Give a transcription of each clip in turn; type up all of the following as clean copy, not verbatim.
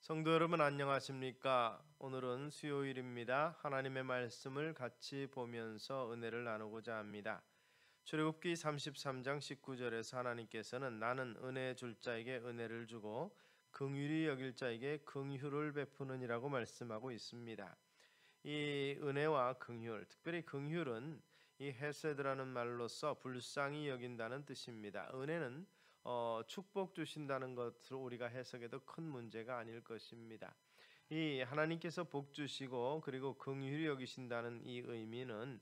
성도 여러분 안녕하십니까? 오늘은 수요일입니다. 하나님의 말씀을 같이 보면서 은혜를 나누고자 합니다. 출애굽기 33장 19절에서 하나님께서는 나는 은혜 줄 자에게 은혜를 주고 긍휼히 여길 자에게 긍휼을 베푸느니라고 말씀하고 있습니다. 이 은혜와 긍휼, 특별히 긍휼은 이 헤세드라는 말로서 불쌍히 여긴다는 뜻입니다. 은혜는 축복 주신다는 것으로 우리가 해석해도 큰 문제가 아닐 것입니다. 이 하나님께서 복 주시고 그리고 긍휼히 여기신다는 이 의미는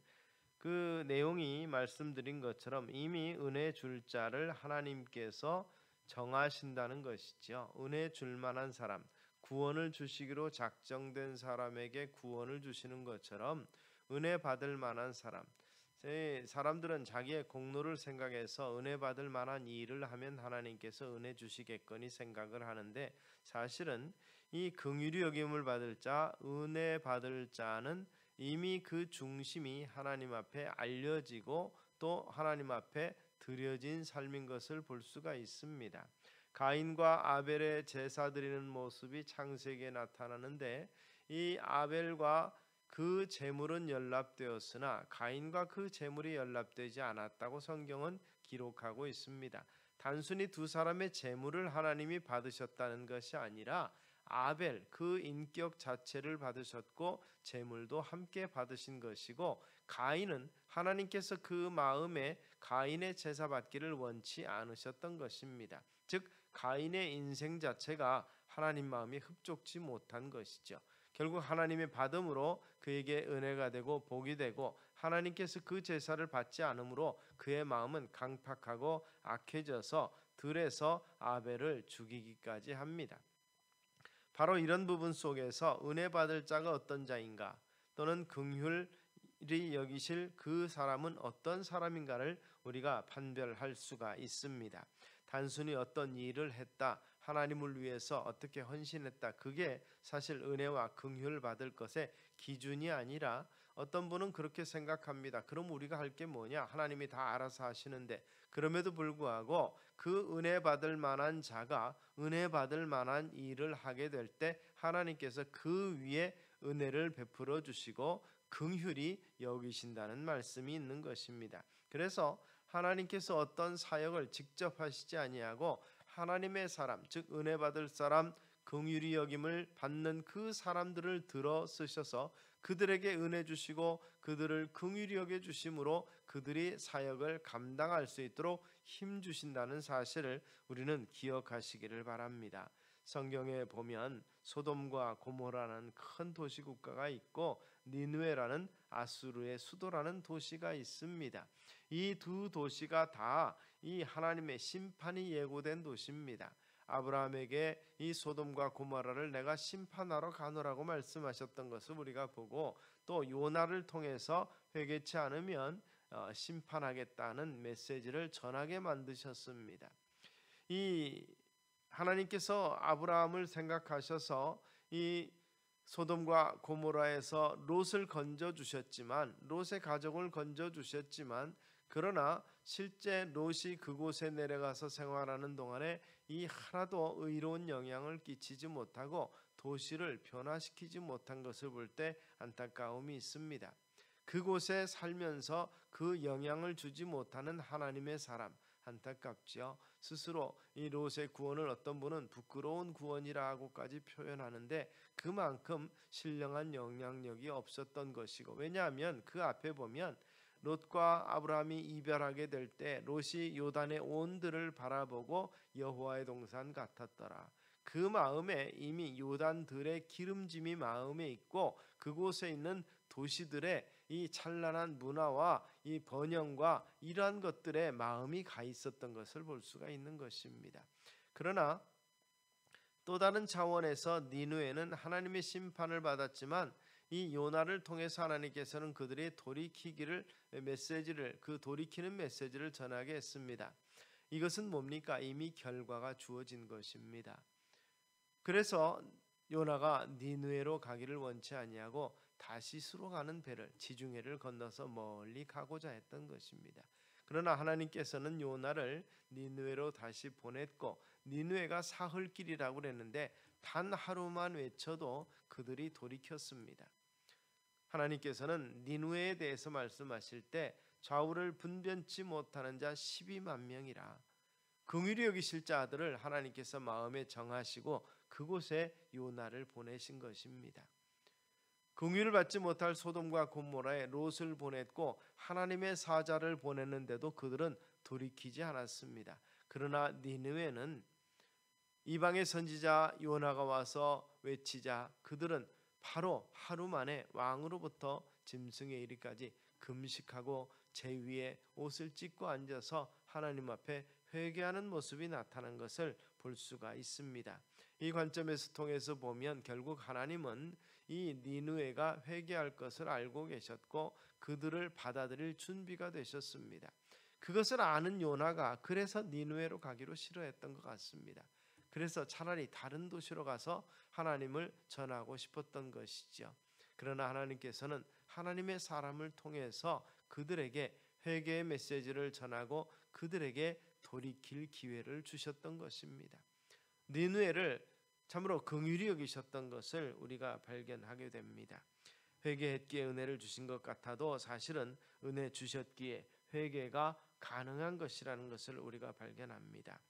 그 내용이 말씀드린 것처럼 이미 은혜 줄 자를 하나님께서 정하신다는 것이죠. 은혜 줄 만한 사람, 구원을 주시기로 작정된 사람에게 구원을 주시는 것처럼 은혜 받을 만한 사람들은 자기의 공로를 생각해서 은혜 받을 만한 일을 하면 하나님께서 은혜 주시겠거니 생각을 하는데, 사실은 이 긍휼히 여김을 받을 자, 은혜 받을 자는 이미 그 중심이 하나님 앞에 알려지고 또 하나님 앞에 드려진 삶인 것을 볼 수가 있습니다. 가인과 아벨의 제사 드리는 모습이 창세기에 나타나는데, 이 아벨과 그 제물은 연락되었으나 가인과 그 제물이 연락되지 않았다고 성경은 기록하고 있습니다. 단순히 두 사람의 제물을 하나님이 받으셨다는 것이 아니라 아벨 그 인격 자체를 받으셨고 제물도 함께 받으신 것이고, 가인은 하나님께서 그 마음에 가인의 제사 받기를 원치 않으셨던 것입니다. 즉 가인의 인생 자체가 하나님 마음이 흡족지 못한 것이죠. 결국 하나님의 받음으로 그에게 은혜가 되고 복이 되고, 하나님께서 그 제사를 받지 않으므로 그의 마음은 강팍하고 악해져서 들에서 아벨을 죽이기까지 합니다. 바로 이런 부분 속에서 은혜 받을 자가 어떤 자인가, 또는 긍휼히 여기실 그 사람은 어떤 사람인가를 우리가 판별할 수가 있습니다. 단순히 어떤 일을 했다, 하나님을 위해서 어떻게 헌신했다, 그게 사실 은혜와 긍휼을 받을 것의 기준이 아니라, 어떤 분은 그렇게 생각합니다. 그럼 우리가 할 게 뭐냐? 하나님이 다 알아서 하시는데. 그럼에도 불구하고 그 은혜 받을 만한 자가 은혜 받을 만한 일을 하게 될 때 하나님께서 그 위에 은혜를 베풀어 주시고 긍휼히 여기신다는 말씀이 있는 것입니다. 그래서 하나님께서 어떤 사역을 직접 하시지 아니하고 하나님의 사람, 즉 은혜 받을 사람, 긍휼히 여김을 받는 그 사람들을 들어 쓰셔서 그들에게 은혜 주시고 그들을 긍휼히 여겨 주심으로 그들이 사역을 감당할 수 있도록 힘 주신다는 사실을 우리는 기억하시기를 바랍니다. 성경에 보면 소돔과 고모라는 큰 도시 국가가 있고 니느웨라는 아수르의 수도라는 도시가 있습니다. 이 두 도시가 다 이 하나님의 심판이 예고된 도시입니다. 아브라함에게 이 소돔과 고모라를 내가 심판하러 가노라고 말씀하셨던 것을 우리가 보고, 또 요나를 통해서 회개치 않으면 심판하겠다는 메시지를 전하게 만드셨습니다. 이 하나님께서 아브라함을 생각하셔서 이 소돔과 고모라에서 롯을 건져 주셨지만, 롯의 가족을 건져 주셨지만, 그러나 실제 롯이 그곳에 내려가서 생활하는 동안에 이 하나도 의로운 영향을 끼치지 못하고 도시를 변화시키지 못한 것을 볼 때 안타까움이 있습니다. 그곳에 살면서 그 영향을 주지 못하는 하나님의 사람, 안타깝지요. 스스로 이 롯의 구원을 어떤 분은 부끄러운 구원이라고까지 표현하는데, 그만큼 신령한 영향력이 없었던 것이고, 왜냐하면 그 앞에 보면 롯과 아브라함이 이별하게 될 때 롯이 요단의 온들을 바라보고 여호와의 동산 같았더라. 그 마음에 이미 요단들의 기름짐이 마음에 있고 그곳에 있는 도시들의 이 찬란한 문화와 이 번영과 이러한 것들에 마음이 가 있었던 것을 볼 수가 있는 것입니다. 그러나 또 다른 차원에서 니느웨는 하나님의 심판을 받았지만 이 요나를 통해서 하나님께서는 그들의 돌이키기를 메시지를 그 돌이키는 메시지를 전하게 했습니다. 이것은 뭡니까? 이미 결과가 주어진 것입니다. 그래서 요나가 니느웨로 가기를 원치 아니하고 다시스로 가는 배를, 지중해를 건너서 멀리 가고자 했던 것입니다. 그러나 하나님께서는 요나를 니느웨로 다시 보냈고, 니느웨가 사흘길이라고 그랬는데 단 하루만 외쳐도 그들이 돌이켰습니다. 하나님께서는 니느웨에 대해서 말씀하실 때 좌우를 분변치 못하는 자 12만 명이라 긍휼히 여기실 자들을 하나님께서 마음에 정하시고 그곳에 요나를 보내신 것입니다. 긍휼을 받지 못할 소돔과 고모라에 롯을 보냈고 하나님의 사자를 보냈는데도 그들은 돌이키지 않았습니다. 그러나 니느웨는 이방의 선지자 요나가 와서 외치자 그들은 바로 하루 만에 왕으로부터 짐승에 이르기까지 금식하고 제 위에 옷을 찢고 앉아서 하나님 앞에 회개하는 모습이 나타난 것을 볼 수가 있습니다. 이 관점에서 통해서 보면 결국 하나님은 이 니느웨가 회개할 것을 알고 계셨고 그들을 받아들일 준비가 되셨습니다. 그것을 아는 요나가 그래서 니느웨로 가기로 싫어했던 것 같습니다. 그래서 차라리 다른 도시로 가서 하나님을 전하고 싶었던 것이죠. 그러나 하나님께서는 하나님의 사람을 통해서 그들에게 회개의 메시지를 전하고 그들에게 돌이킬 기회를 주셨던 것입니다. 니느웨를 참으로 긍휼히 여기셨던 것을 우리가 발견하게 됩니다. 회개했기에 은혜를 주신 것 같아도 사실은 은혜 주셨기에 회개가 가능한 것이라는 것을 우리가 발견합니다.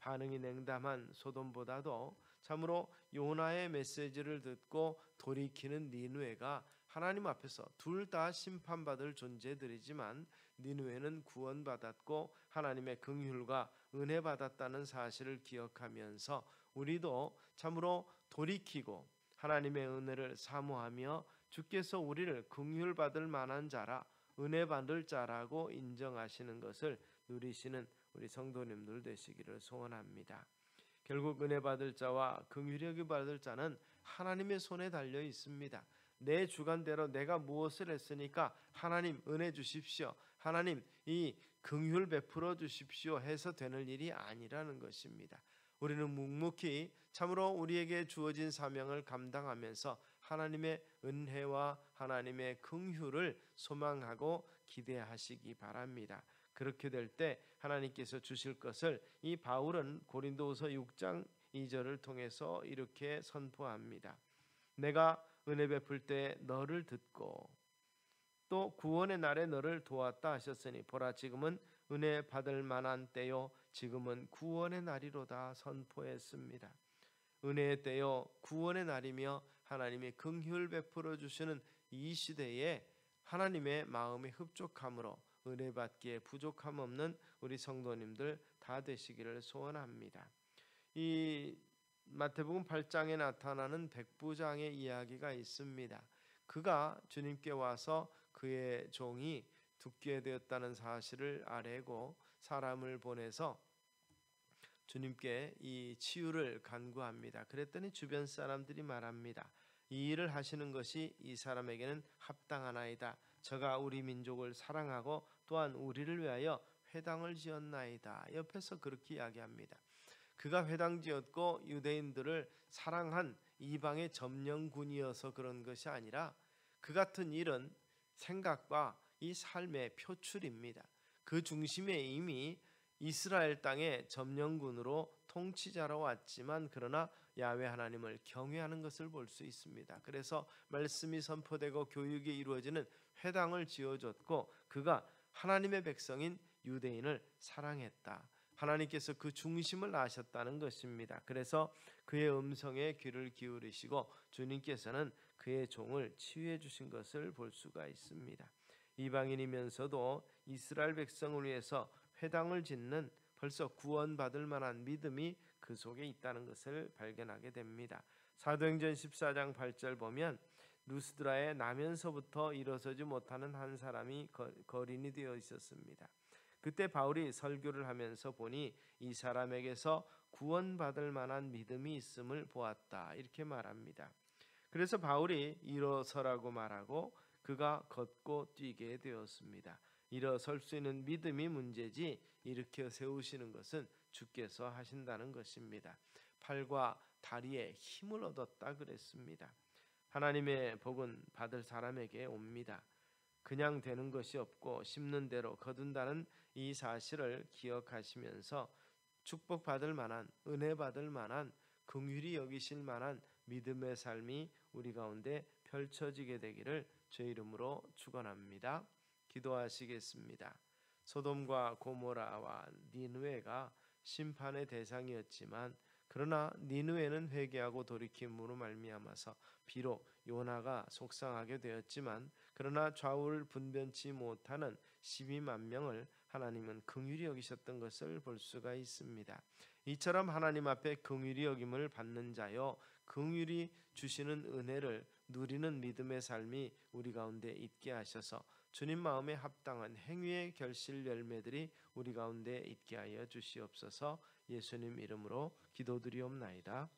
반응이 냉담한 소돔보다도 참으로 요나의 메시지를 듣고 돌이키는 니느웨가 하나님 앞에서 둘 다 심판받을 존재들이지만 니느웨는 구원받았고 하나님의 긍휼과 은혜 받았다는 사실을 기억하면서 우리도 참으로 돌이키고 하나님의 은혜를 사모하며 주께서 우리를 긍휼 받을 만한 자라 은혜 받을 자라고 인정하시는 것을 누리시는 우리 성도님들 되시기를 소원합니다. 결국 은혜 받을 자와 긍휼히 받을 자는 하나님의 손에 달려 있습니다. 내 주관대로 내가 무엇을 했으니까 하나님 은혜 주십시오. 하나님 이 긍휼 베풀어 주십시오 해서 되는 일이 아니라는 것입니다. 우리는 묵묵히 참으로 우리에게 주어진 사명을 감당하면서 하나님의 은혜와 하나님의 긍휼을 소망하고 기대하시기 바랍니다. 그렇게 될 때 하나님께서 주실 것을 이 바울은 고린도후서 6장 2절을 통해서 이렇게 선포합니다. 내가 은혜 베풀 때 너를 듣고 또 구원의 날에 너를 도왔다 하셨으니 보라 지금은 은혜 받을 만한 때요 지금은 구원의 날이로다 선포했습니다. 은혜의 때요 구원의 날이며 하나님이 긍휼 베풀어 주시는 이 시대에 하나님의 마음이 흡족함으로 은혜 받기에 부족함 없는 우리 성도님들 다 되시기를 소원합니다. 이 마태복음 8장에 나타나는 백부장의 이야기가 있습니다. 그가 주님께 와서 그의 종이 죽게 되었다는 사실을 아뢰고 사람을 보내서 주님께 이 치유를 간구합니다. 그랬더니 주변 사람들이 말합니다. 이 일을 하시는 것이 이 사람에게는 합당하나이다. 저가 우리 민족을 사랑하고 또한 우리를 위하여 회당을 지었나이다. 옆에서 그렇게 이야기합니다. 그가 회당 지었고 유대인들을 사랑한 이방의 점령군이어서 그런 것이 아니라 그 같은 일은 생각과 이 삶의 표출입니다. 그 중심에 이미 이스라엘 땅의 점령군으로 통치자로 왔지만 그러나 야훼 하나님을 경외하는 것을 볼 수 있습니다. 그래서 말씀이 선포되고 교육이 이루어지는 회당을 지어줬고 그가 하나님의 백성인 유대인을 사랑했다. 하나님께서 그 중심을 아셨다는 것입니다. 그래서 그의 음성에 귀를 기울이시고 주님께서는 그의 종을 치유해 주신 것을 볼 수가 있습니다. 이방인이면서도 이스라엘 백성을 위해서 회당을 짓는 벌써 구원받을 만한 믿음이 그 속에 있다는 것을 발견하게 됩니다. 사도행전 14장 8절 보면 루스드라에 나면서부터 일어서지 못하는 한 사람이 거린이 되어 있었습니다. 그때 바울이 설교를 하면서 보니 이 사람에게서 구원받을 만한 믿음이 있음을 보았다. 이렇게 말합니다. 그래서 바울이 일어서라고 말하고 그가 걷고 뛰게 되었습니다. 일어설 수 있는 믿음이 문제지 일으켜 세우시는 것은 주께서 하신다는 것입니다. 팔과 다리에 힘을 얻었다 그랬습니다. 하나님의 복은 받을 사람에게 옵니다. 그냥 되는 것이 없고 심는 대로 거둔다는 이 사실을 기억하시면서 축복받을 만한, 은혜 받을 만한, 긍휼히 여기실 만한 믿음의 삶이 우리 가운데 펼쳐지게 되기를 주의 이름으로 축원합니다. 기도하시겠습니다. 소돔과 고모라와 니느웨가 심판의 대상이었지만 그러나 니느웨는 회개하고 돌이킴으로 말미암아서 비록 요나가 속상하게 되었지만 그러나 좌우를 분변치 못하는 12만 명을 하나님은 긍휼히 여기셨던 것을 볼 수가 있습니다. 이처럼 하나님 앞에 긍휼히 여김을 받는 자여 긍휼히 주시는 은혜를 누리는 믿음의 삶이 우리 가운데 있게 하셔서 주님 마음에 합당한 행위의 결실 열매들이 우리 가운데 있게 하여 주시옵소서. 예수님 이름으로 기도드리옵나이다.